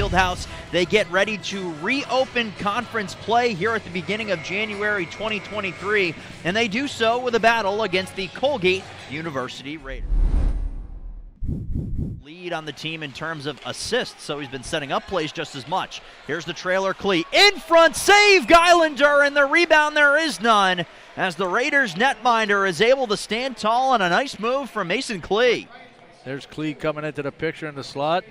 Fieldhouse. They get ready to reopen conference play here at the beginning of January 2023, and they do so with a battle against the Colgate University Raiders. Lead on the team in terms of assists, so he's been setting up plays just as much. Here's the trailer, Klee in front, save Geilander, and the rebound there is none, as the Raiders netminder is able to stand tall on a nice move from Mason Klee. There's Klee coming into the picture in the slot.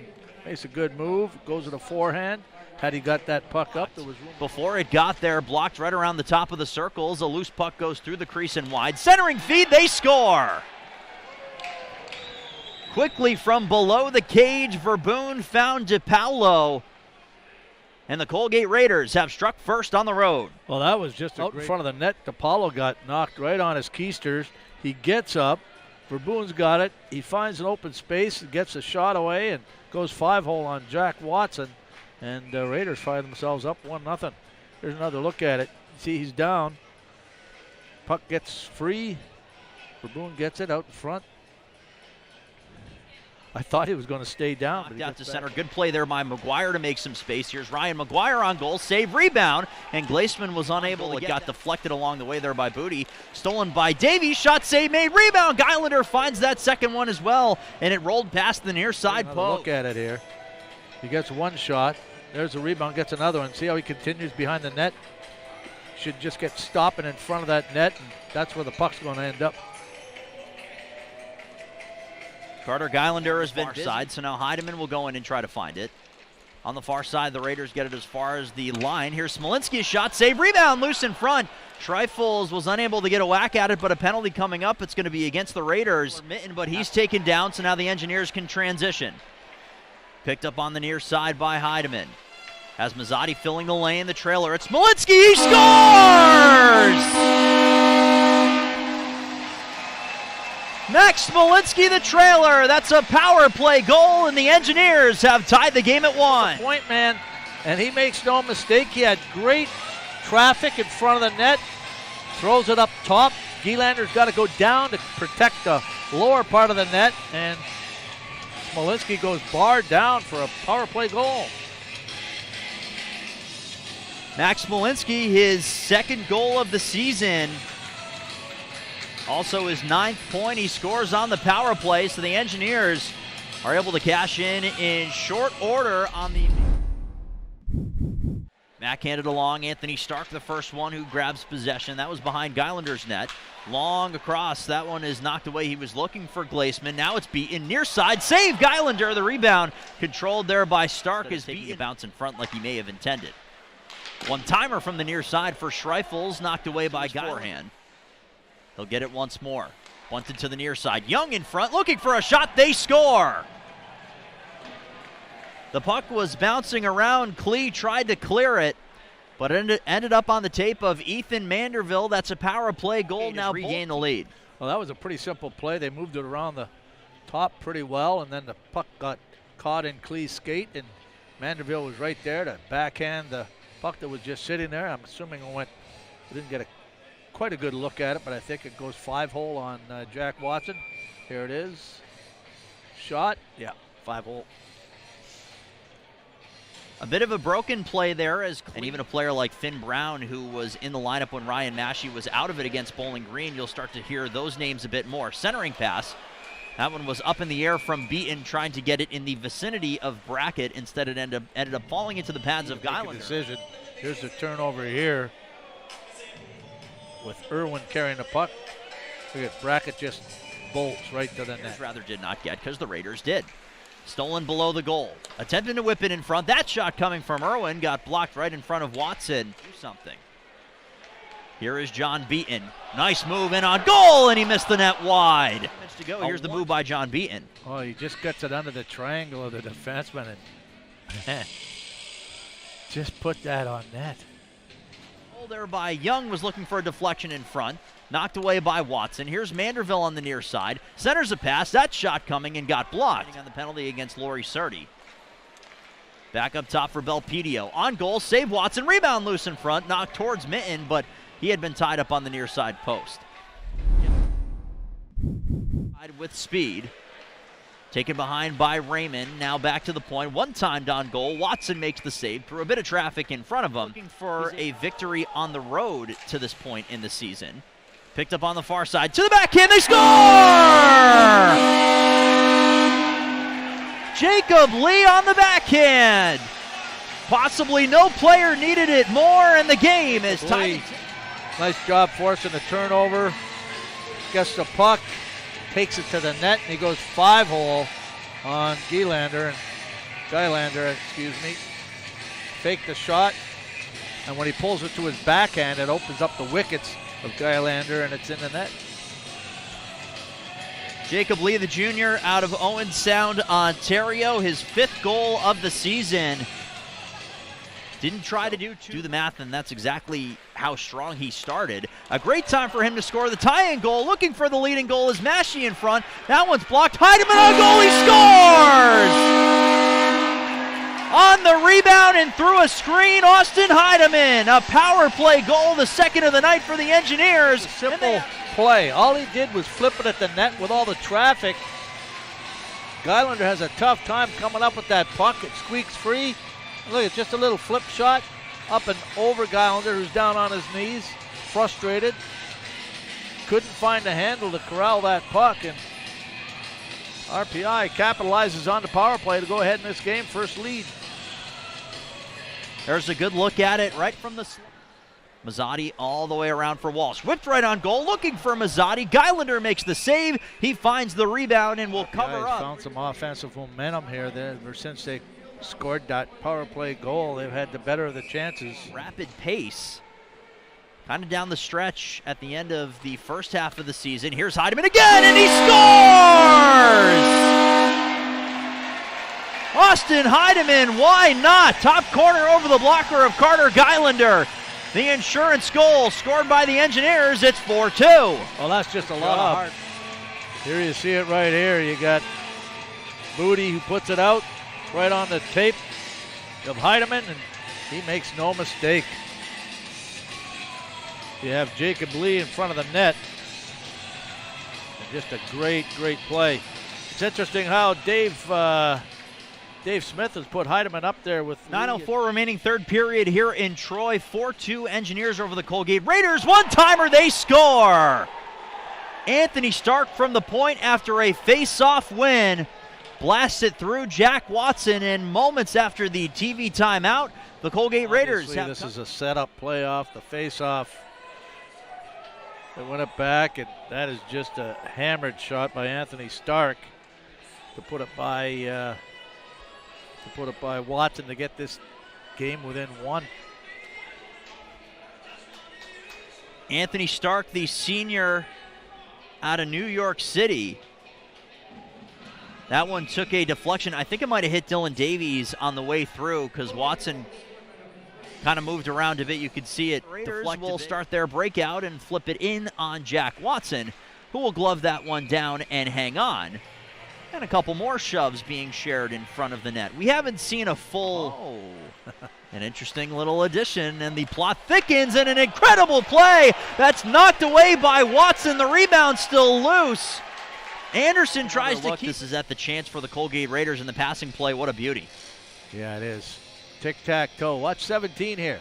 Makes a good move, goes to the forehand. Had he got that puck up, there was room. Before it got there, blocked right around the top of the circles. A loose puck goes through the crease and wide. Centering feed, they score! Quickly from below the cage, Verboon found DePaulo. And the Colgate Raiders have struck first on the road. Well, that was just out in front of the net. DePaulo got knocked right on his keisters. He gets up. Verboon's got it. He finds an open space, gets a shot away, and goes 5-hole on Jack Watson. And the Raiders fire themselves up 1-0. Here's another look at it. See, he's down. Puck gets free. Verboon gets it out in front. I thought he was going to stay down. Knocked out to center. Good play there by McGuire to make some space. Here's Ryan McGuire on goal. Save, rebound. And Glaceman was unable. It got deflected along the way there by Booty. Stolen by Davies. Shot save made. Rebound. Geilander finds that second one as well. And it rolled past the near side post. Look at it here. He gets one shot. There's a rebound. Gets another one. See how he continues behind the net? Should just get stopping in front of that net. And that's where the puck's going to end up. Carter Geilander has been far side, so now Heidemann will go in and try to find it. On the far side, the Raiders get it as far as the line. Here's Smolinski's shot, save, rebound, loose in front. Schreifels was unable to get a whack at it, but a penalty coming up. It's going to be against the Raiders. Mitten, but he's taken down, so now the Engineers can transition. Picked up on the near side by Heidemann. Has Mazzotti filling the lane, the trailer. It's Smolinski, he scores! Max Smolinski, the trailer. That's a power play goal, and the Engineers have tied the game at 1. Point man, and he makes no mistake. He had great traffic in front of the net. Throws it up top. Geilander's got to go down to protect the lower part of the net, and Smolinski goes barred down for a power play goal. Max Smolinski, his second goal of the season. Also his 9th point. He scores on the power play, so the Engineers are able to cash in short order on the... Mack handed along. Anthony Stark, the first one who grabs possession. That was behind Geilander's net. Long across. That one is knocked away. He was looking for Glaceman. Now it's beaten. Near side. Save Geilander. The rebound controlled there by Stark is taking a bounce in front like he may have intended. One-timer from the near side for Schreifels. Knocked away by Geilander. He'll get it once more. Bunted to the near side. Young in front, looking for a shot. They score. The puck was bouncing around. Klee tried to clear it, but it ended up on the tape of Ethan Manderville. That's a power play goal. Now regain the lead. Well, that was a pretty simple play. They moved it around the top pretty well, and then the puck got caught in Klee's skate, and Manderville was right there to backhand the puck that was just sitting there. I'm assuming it didn't get quite a good look at it, but I think it goes 5-hole on Jack Watson. Here it is. Shot. Yeah, 5-hole. A bit of a broken play there, and even a player like Finn Brown, who was in the lineup when Ryan Massey was out of it against Bowling Green. You'll start to hear those names a bit more. Centering pass. That one was up in the air from Beaton, trying to get it in the vicinity of Brackett. Instead, it ended up falling into the pads of Geilander. Decision. Here's the turnover here, with Irwin carrying the puck. Look at Brackett just bolts right to the net. Rather did not get, because the Raiders did. Stolen below the goal. Attempting to whip it in front. That shot coming from Irwin got blocked right in front of Watson. Do something. Here is John Beaton. Nice move in on goal, and he missed the net wide. To go. Here's the move by John Beaton. Oh, he just gets it under the triangle of the defenseman and just put that on net. There by Young, was looking for a deflection in front. Knocked away by Watson. Here's Manderville on the near side. Centers a pass. That shot coming and got blocked on the penalty against Laurie Surdy. Back up top for Belpedio. On goal, save Watson. Rebound loose in front. Knocked towards Mitten, but he had been tied up on the near side post. With speed. Taken behind by Raymond. Now back to the point. One-timed on goal. Watson makes the save through a bit of traffic in front of him. Looking for a victory on the road to this point in the season. Picked up on the far side. To the backhand. They score! Jacob Lee on the backhand. Possibly no player needed it more, and the game is tied. Nice job forcing the turnover. Gets the puck. Takes it to the net, and he goes 5-hole on Gylander. Fake the shot, and when he pulls it to his backhand, it opens up the wickets of Gylander, and it's in the net. Jacob Lee, the junior, out of Owen Sound, Ontario, his 5th goal of the season. Didn't try to do the math, and that's exactly how strong he started. A great time for him to score the tie-in goal. Looking for the leading goal is Massey in front. That one's blocked. Heidemann on goal. He scores! On the rebound and through a screen, Austin Heidemann. A power play goal, the 2nd of the night for the Engineers. Simple play. All he did was flip it at the net with all the traffic. Gylander has a tough time coming up with that puck. It squeaks free. Look, it's just a little flip shot up and over Gylander, who's down on his knees, frustrated. Couldn't find a handle to corral that puck, and RPI capitalizes on the power play to go ahead in this game. First lead. There's a good look at it right from the slot. Mazzotti all the way around for Walsh. Whipped right on goal, looking for Mazzotti. Gylander makes the save. He finds the rebound and will cover up. Found some offensive momentum here ever since they scored that power play goal. They've had the better of the chances. Rapid pace. Kind of down the stretch at the end of the first half of the season. Here's Heidemann again, and he scores! Austin Heidemann, why not? Top corner over the blocker of Carter Gylander. The insurance goal scored by the Engineers. It's 4-2. Well, that's just a lot of heart. Here you see it right here. You got Booty who puts it out right on the tape of Heidemann, and he makes no mistake. You have Jacob Lee in front of the net. And just a great, great play. It's interesting how Dave Smith has put Heidemann up there with 9:04 remaining third period here in Troy. 4-2 Engineers over the Colgate Raiders. One-timer, they score! Anthony Stark from the point after a face-off win. Blasts it through Jack Watson, and moments after the TV timeout, the Colgate Raiders this is a setup play off the face-off. They win it back, and that is just a hammered shot by Anthony Stark to put it by Watson to get this game within 1. Anthony Stark, the senior out of New York City. That one took a deflection. I think it might have hit Dylan Davies on the way through because Watson kind of moved around a bit. You could see it. Raiders will start their breakout and flip it in on Jack Watson, who will glove that one down and hang on. And a couple more shoves being shared in front of the net. We haven't seen a full, an interesting little addition, and the plot thickens, and an incredible play that's knocked away by Watson. The rebound still loose. Anderson tries to keep. This is at the chance for the Colgate Raiders in the passing play. What a beauty. Yeah, it is. Tic-tac-toe. Watch 17 here.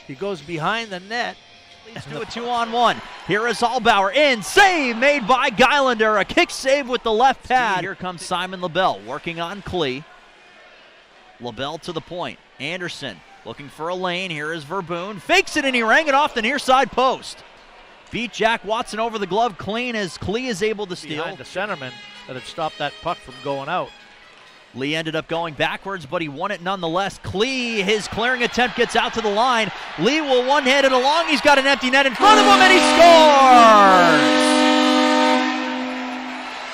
He goes behind the net. Leads to a 2-on-1. Here is Allbauer in. Save made by Gylander. A kick save with the left pad. Here comes Simon LaBelle working on Klee. LaBelle to the point. Anderson looking for a lane. Here is Verboon. Fakes it, and he rang it off the near side post. Beat Jack Watson over the glove clean as Klee is able to steal. Behind the centerman that had stopped that puck from going out. Lee ended up going backwards, but he won it nonetheless. Klee, his clearing attempt gets out to the line. Lee will one-hand it along. He's got an empty net in front of him, and he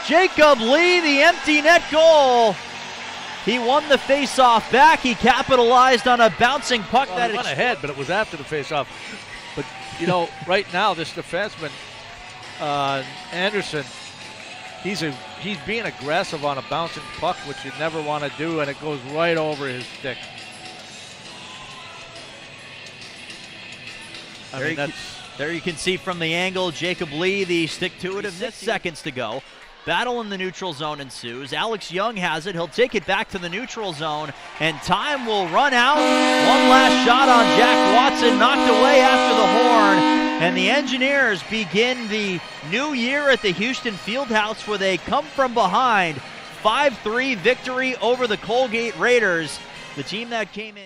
scores! Jacob Lee, the empty net goal. He won the face-off back. He capitalized on a bouncing puck that went ahead, but it was after the face-off. But, you know, right now, this defenseman, Anderson, he's being aggressive on a bouncing puck, which you never want to do, and it goes right over his stick. There you can see from the angle, Jacob Lee, the stick-to-itiveness. 6 seconds to go. Battle in the neutral zone ensues. Alex Young has it. He'll take it back to the neutral zone, and time will run out. One last shot on Jack Watson, knocked away after the horn. And the Engineers begin the new year at the Houston Fieldhouse, where they come from behind. 5-3 victory over the Colgate Raiders, the team that came in.